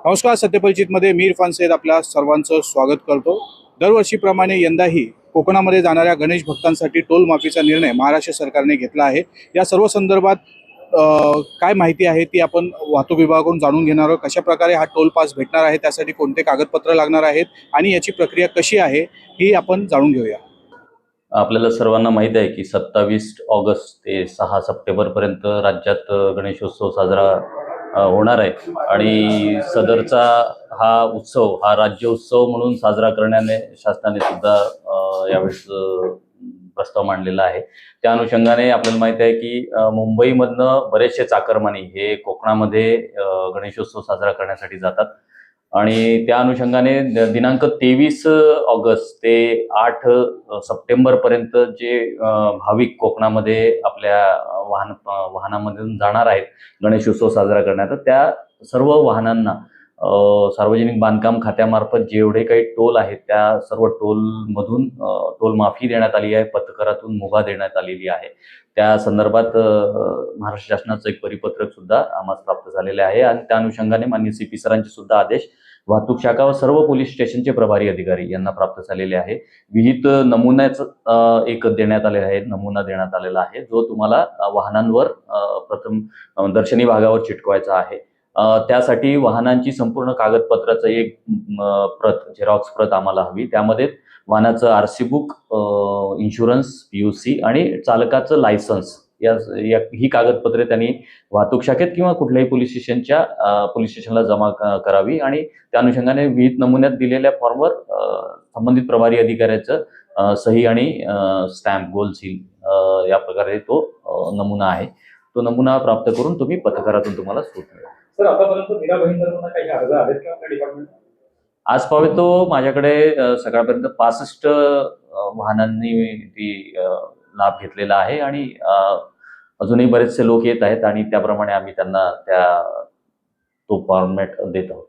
नमस्कार. सत्यपरिचितमध्ये मी इरफान सैद आपल्या सर्वांचं स्वागत करतो. दरवर्षीप्रमाणे यंदाही कोकणामध्ये जाणाऱ्या गणेश भक्तांसाठी टोल माफीचा निर्णय महाराष्ट्र सरकारने घेतला आहे. या सर्व संदर्भात काय माहिती आहे ती आपण वाहतूक विभागाकडून जाणून घेणार आहोत. कशा प्रकारे हा टोल पास भेटणार आहे, त्यासाठी कोणते कागदपत्र लागणार आहेत आणि याची प्रक्रिया कशी आहे ही आपण जाणून घेऊया. आपल्याला सर्वांना माहित आहे की 27 ऑगस्ट ते 6 सप्टेंबर पर्यंत राज्यात गणेशोत्सव साजरा होणार आहे आणि सदरचा हा उत्सव हा राज्य उत्सव म्हणून साजरा करण्याने शासनाने सुद्धा यावेळेस प्रस्ताव मांडलेला आहे. त्या अनुषंगाने आपल्याला माहित आहे की मुंबईमधनं बरेचसे चाकरमानी हे कोकणामध्ये गणेशोत्सव साजरा करण्यासाठी जातात आणि त्या अनुषंगाने दिनांक 23 ऑगस्ट ते 8 सप्टेंबर पर्यंत जे भाविक कोकणामध्ये आपल्या वाहनामधून जाणार आहेत गणेशोत्सव साजरा करण्यात, त्या सर्व वाहनांना सार्वजनिक बांधकाम खात्यामार्फत जेवढे काही टोल आहेत त्या सर्व टोलमधून टोल माफी देण्यात आली आहे. पथकरातून मुभा देण्यात आलेली आहे. त्या संदर्भात महाराष्ट्र शासनाचं एक परिपत्रक सुद्धा आम्हाला प्राप्त झालेले आहे आणि त्या अनुषंगाने माननीय CP सरांचे सुद्धा आदेश वाहतूक शाखा व सर्व पोलीस स्टेशनचे प्रभारी अधिकारी यांना प्राप्त झालेले आहे. विहित नमुन्याचं एक देण्यात आलेला आहे, नमुना देण्यात आलेला आहे जो तुम्हाला वाहनांवर प्रथम दर्शनी भागावर चिटकवायचा आहे. त्यासाठी वाहनांची संपूर्ण कागदपत्राचं एक प्रत, झेरॉक्स प्रत आम्हाला हवी. त्यामध्ये वाहनाचं RC बुक, इन्शुरन्स, PUC आणि चालकाचं लायसन्स ही कागदपत्रे त्यांनी वाहतूक शाखेत किंवा कुठल्याही पोलीस स्टेशनला जमा करावी आणि त्या अनुषंगाने विहित नमुन्यात दिलेल्या फॉर्मवर संबंधित प्रभारी अधिकाऱ्याचं सही आणि स्टॅम्प, गोल सील या प्रकारे तो नमुना आहे. तो नमुना प्राप्त करून तुम्ही पथकारातून तुम्हाला सूट मिळेल. सर, आतापर्यंत बिना बहिंदरांना काही अर्ज आहेत का आपल्या डिपार्टमेंट? आज पावे तो माझ्याकडे सकाळपर्यंत 65 वाहनांनी ती लाभ घेतलेला आहे आणि अजूनही बरेचसे लोक येत आहेत आणि त्याप्रमाणे आम्ही त्यांना तो फॉर्मॅट देत आहोत.